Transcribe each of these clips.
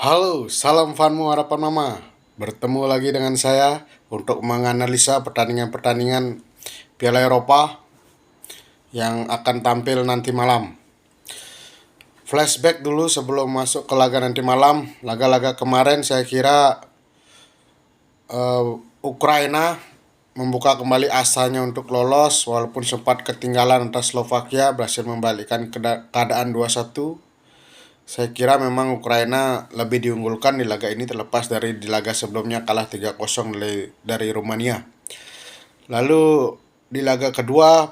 Halo, salam Fanmu Harapan Mama. Bertemu lagi dengan saya untuk menganalisa pertandingan-pertandingan Piala Eropa yang akan tampil nanti malam. Flashback dulu sebelum masuk ke laga nanti malam. Laga-laga kemarin saya kira Ukraina membuka kembali asanya untuk lolos walaupun sempat ketinggalan atas Slovakia, berhasil membalikkan keadaan 2-1. Saya kira memang Ukraina lebih diunggulkan di laga ini terlepas dari di laga sebelumnya kalah 3-0 dari Rumania. Lalu di laga kedua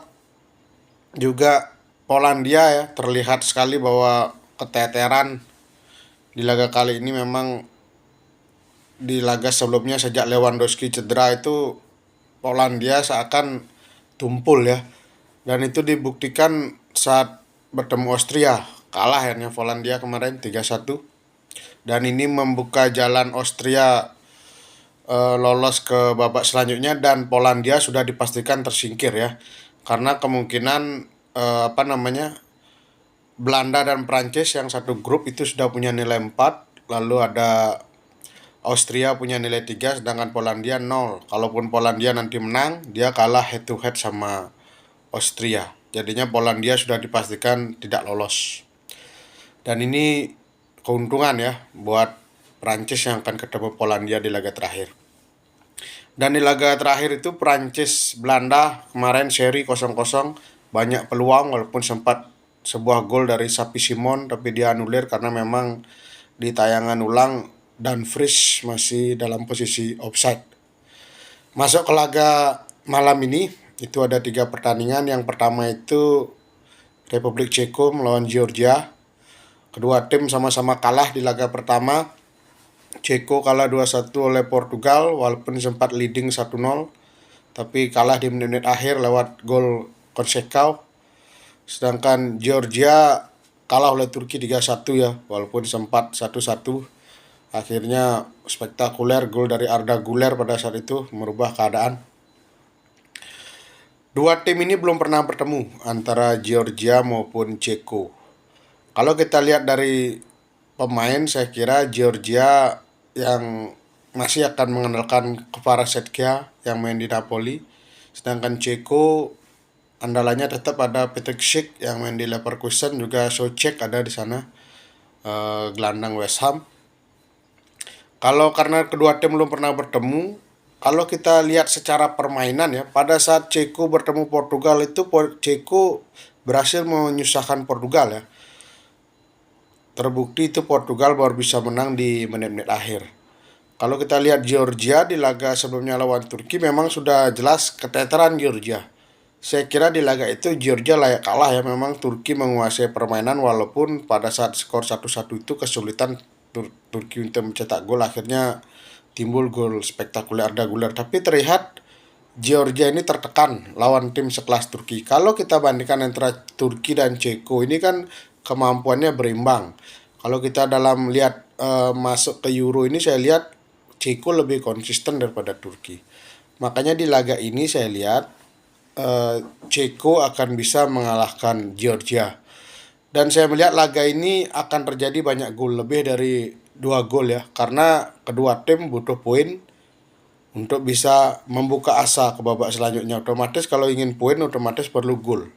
juga Polandia ya terlihat sekali bahwa keteteran di laga kali ini. Memang di laga sebelumnya sejak Lewandowski cedera itu Polandia seakan tumpul ya. Dan itu dibuktikan saat bertemu Austria. Kalah akhirnya Polandia kemarin 3-1. Dan ini membuka jalan Austria lolos ke babak selanjutnya dan Polandia sudah dipastikan tersingkir ya. Karena kemungkinan Belanda dan Prancis yang satu grup itu sudah punya nilai 4, lalu ada Austria punya nilai 3, sedangkan Polandia 0. Kalaupun Polandia nanti menang, dia kalah head to head sama Austria. Jadinya Polandia sudah dipastikan tidak lolos. Dan ini keuntungan ya buat Prancis yang akan ketemu Polandia di laga terakhir. Dan di laga terakhir itu Prancis Belanda kemarin seri 0-0, banyak peluang walaupun sempat sebuah gol dari Sapi Simon tapi dia anulir karena memang di tayangan ulang Dumfries masih dalam posisi offside. Masuk ke laga malam ini itu ada 3 pertandingan. Yang pertama itu Republik Ceko melawan Georgia. Kedua tim sama-sama kalah di laga pertama. Ceko kalah 2-1 oleh Portugal walaupun sempat leading 1-0, tapi kalah di menit-menit akhir lewat gol Konsekau. Sedangkan Georgia kalah oleh Turki 3-1 ya, walaupun sempat 1-1. Akhirnya spektakuler gol dari Arda Güler pada saat itu merubah keadaan. Dua tim ini belum pernah bertemu antara Georgia maupun Ceko. Kalau kita lihat dari pemain, saya kira Georgia yang masih akan mengandalkan Kvaratskhelia yang main di Napoli. Sedangkan Ceko andalannya tetap ada Petr Cech yang main di Leverkusen, juga Soucek ada di sana, gelandang West Ham. Kalau karena kedua tim belum pernah bertemu, kalau kita lihat secara permainan ya, pada saat Ceko bertemu Portugal itu Ceko berhasil menyusahkan Portugal ya. Terbukti itu Portugal baru bisa menang di menit-menit akhir. Kalau kita lihat Georgia di laga sebelumnya lawan Turki, memang sudah jelas keteteran Georgia. Saya kira di laga itu Georgia layak kalah ya. Memang Turki menguasai permainan walaupun pada saat skor 1-1 itu kesulitan Turki untuk mencetak gol. Akhirnya timbul gol spektakuler Arda Güler. Tapi terlihat Georgia ini tertekan lawan tim sekelas Turki. Kalau kita bandingkan antara Turki dan Ceko, ini kan kemampuannya berimbang. Kalau kita dalam lihat masuk ke Euro ini, saya lihat Ceko lebih konsisten daripada Turki. Makanya di laga ini saya lihat Ceko akan bisa mengalahkan Georgia. Dan saya melihat laga ini akan terjadi banyak gol, lebih dari 2 gol ya. Karena kedua tim butuh poin untuk bisa membuka asa ke babak selanjutnya. Otomatis kalau ingin poin otomatis perlu gol.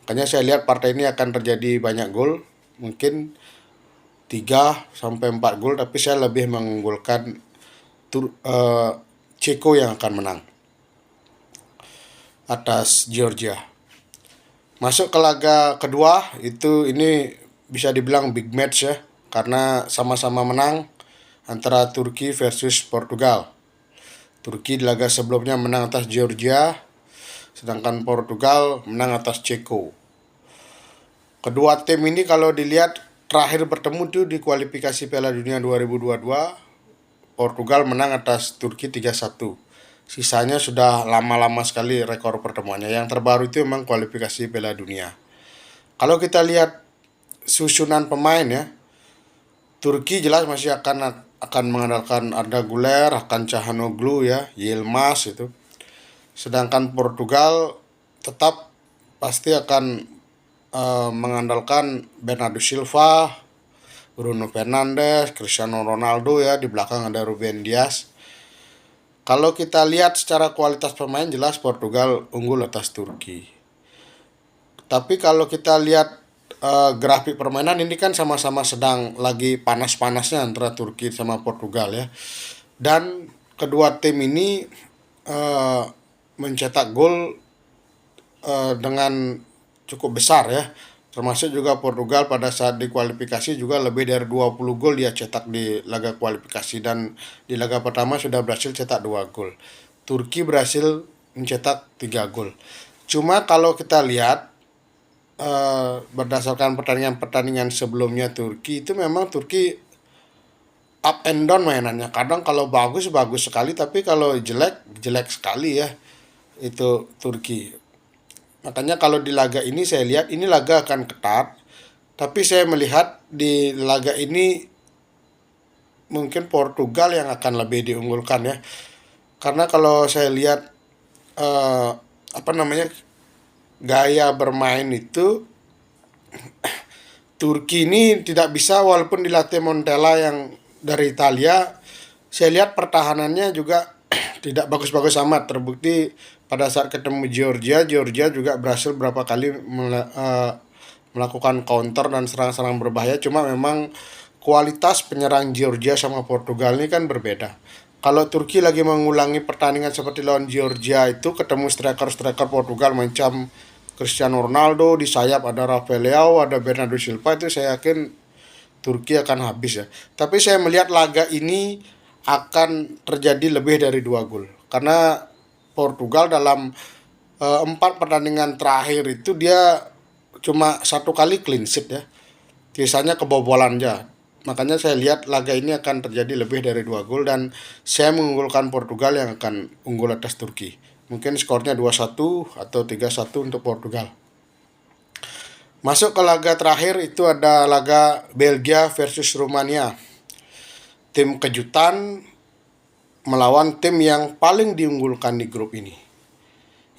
Makanya saya lihat partai ini akan terjadi banyak gol, mungkin 3-4 gol, tapi saya lebih mengunggulkan Ceko yang akan menang atas Georgia. Masuk ke laga kedua, ini bisa dibilang big match ya, karena sama-sama menang antara Turki versus Portugal. Turki di laga sebelumnya menang atas Georgia, sedangkan Portugal menang atas Ceko. Kedua tim ini kalau dilihat terakhir bertemu tuh di kualifikasi Piala Dunia 2022, Portugal menang atas Turki 3-1. Sisanya sudah lama-lama sekali rekor pertemuannya. Yang terbaru itu memang kualifikasi Piala Dunia. Kalau kita lihat susunan pemain ya, Turki jelas masih akan mengandalkan Arda Güler, Hakan Çalhanoğlu ya, Yilmaz itu. Sedangkan Portugal tetap pasti akan mengandalkan Bernardo Silva, Bruno Fernandes, Cristiano Ronaldo ya, di belakang ada Ruben Dias. Kalau kita lihat secara kualitas pemain jelas Portugal unggul atas Turki. Tapi kalau kita lihat grafik permainan ini kan sama-sama sedang lagi panas-panasnya antara Turki sama Portugal ya. Dan kedua tim ini mencetak gol dengan cukup besar ya. Termasuk juga Portugal pada saat di kualifikasi juga lebih dari 20 gol dia cetak di laga kualifikasi, dan di laga pertama sudah berhasil cetak 2 gol. Turki berhasil mencetak 3 gol. Cuma kalau kita lihat berdasarkan pertandingan-pertandingan sebelumnya Turki itu memang Turki up and down mainannya. Kadang kalau bagus bagus sekali, tapi kalau jelek jelek sekali ya itu Turki. Makanya kalau di laga ini saya lihat ini laga akan ketat, tapi saya melihat di laga ini mungkin Portugal yang akan lebih diunggulkan ya. Karena kalau saya lihat apa namanya gaya bermain itu Turki ini tidak bisa, walaupun dilatih Montella yang dari Italia, saya lihat pertahanannya juga tidak bagus-bagus amat. Terbukti pada saat ketemu Georgia juga berhasil berapa kali melakukan counter dan serang-serang berbahaya. Cuma memang kualitas penyerang Georgia sama Portugal ini kan berbeda. Kalau Turki lagi mengulangi pertandingan seperti lawan Georgia itu, ketemu striker-striker Portugal macam Cristiano Ronaldo, di sayap ada Rafael Leao, ada Bernardo Silva, itu saya yakin Turki akan habis ya. Tapi saya melihat laga ini akan terjadi lebih dari 2 gol. Karena Portugal dalam 4 pertandingan terakhir itu dia cuma 1 kali clean sheet ya. Sisanya kebobolan aja. Makanya saya lihat laga ini akan terjadi lebih dari 2 gol, dan saya mengunggulkan Portugal yang akan unggul atas Turki. Mungkin skornya 2-1 atau 3-1 untuk Portugal. Masuk ke laga terakhir itu ada laga Belgia versus Rumania. Tim kejutan melawan tim yang paling diunggulkan di grup ini.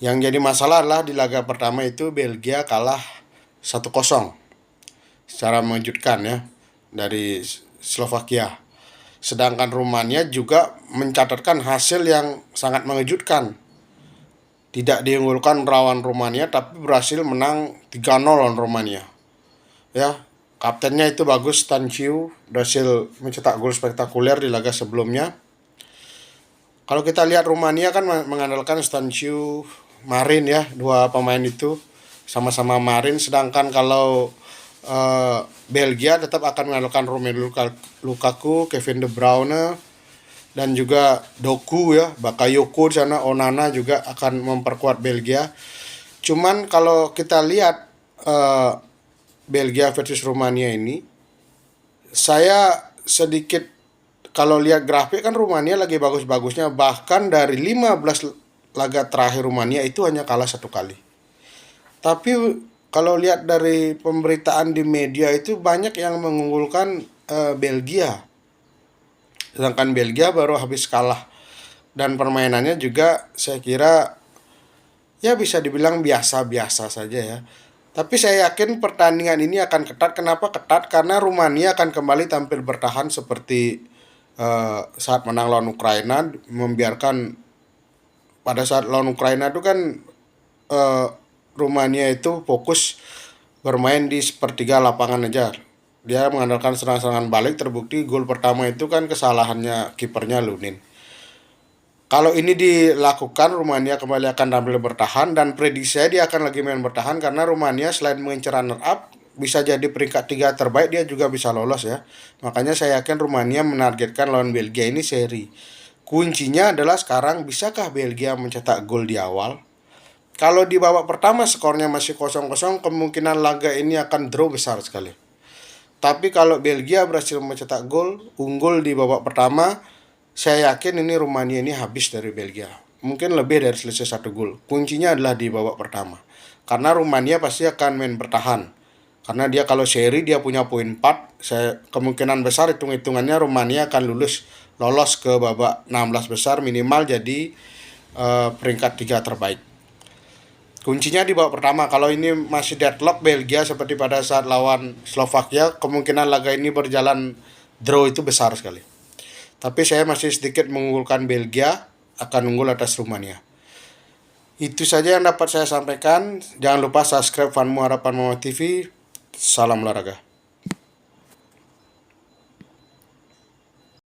Yang jadi masalah adalah di laga pertama itu Belgia kalah 1-0 secara mengejutkan ya dari Slovakia. Sedangkan Rumania juga mencatatkan hasil yang sangat mengejutkan. Tidak diunggulkan lawan Rumania tapi berhasil menang 3-0 lawan Rumania. Ya, kaptennya itu bagus, Stanciu, berhasil mencetak gol spektakuler di laga sebelumnya. Kalau kita lihat Rumania kan mengandalkan Stanciu, Marin ya, dua pemain itu sama-sama Marin. Sedangkan kalau Belgia tetap akan mengandalkan Romelu Lukaku, Kevin De Bruyne, dan juga Doku ya, Bakayoko di sana, Onana juga akan memperkuat Belgia. Cuman kalau kita lihat Belgia versus Rumania ini, saya sedikit kalau lihat grafik kan Rumania lagi bagus-bagusnya, bahkan dari 15 laga terakhir Rumania itu hanya kalah 1 kali. Tapi kalau lihat dari pemberitaan di media itu banyak yang mengunggulkan Belgia. Sedangkan Belgia baru habis kalah. Dan permainannya juga saya kira ya bisa dibilang biasa-biasa saja ya. Tapi saya yakin pertandingan ini akan ketat. Kenapa ketat? Karena Rumania akan kembali tampil bertahan seperti saat menang lawan Ukraina, membiarkan pada saat lawan Ukraina itu kan Rumania itu fokus bermain di sepertiga lapangan aja. Dia mengandalkan serang-serangan balik, terbukti gol pertama itu kan kesalahannya kipernya Lunin. Kalau ini dilakukan, Rumania kembali akan tampil bertahan, dan prediksi saya dia akan lagi main bertahan karena Rumania selain mengincar runner up bisa jadi peringkat 3 terbaik, dia juga bisa lolos ya. Makanya saya yakin Rumania menargetkan lawan Belgia ini seri. Kuncinya adalah sekarang bisakah Belgia mencetak gol di awal? Kalau di babak pertama skornya masih 0-0, kemungkinan laga ini akan draw besar sekali. Tapi kalau Belgia berhasil mencetak gol, unggul di babak pertama, saya yakin ini Rumania ini habis dari Belgia. Mungkin lebih dari selisih 1 gol. Kuncinya adalah di babak pertama. Karena Rumania pasti akan main bertahan. Karena dia kalau seri dia punya poin 4, kemungkinan besar hitung-hitungannya Rumania akan lolos ke babak 16 besar, minimal jadi peringkat 3 terbaik. kuncinya di babak pertama. Kalau ini masih deadlock Belgia seperti pada saat lawan Slovakia, kemungkinan laga ini berjalan draw itu besar sekali. Tapi saya masih sedikit mengunggulkan Belgia, akan unggul atas Rumania. Itu saja yang dapat saya sampaikan. Jangan lupa subscribe Fanmu Harapan Mama TV. Salam olahraga.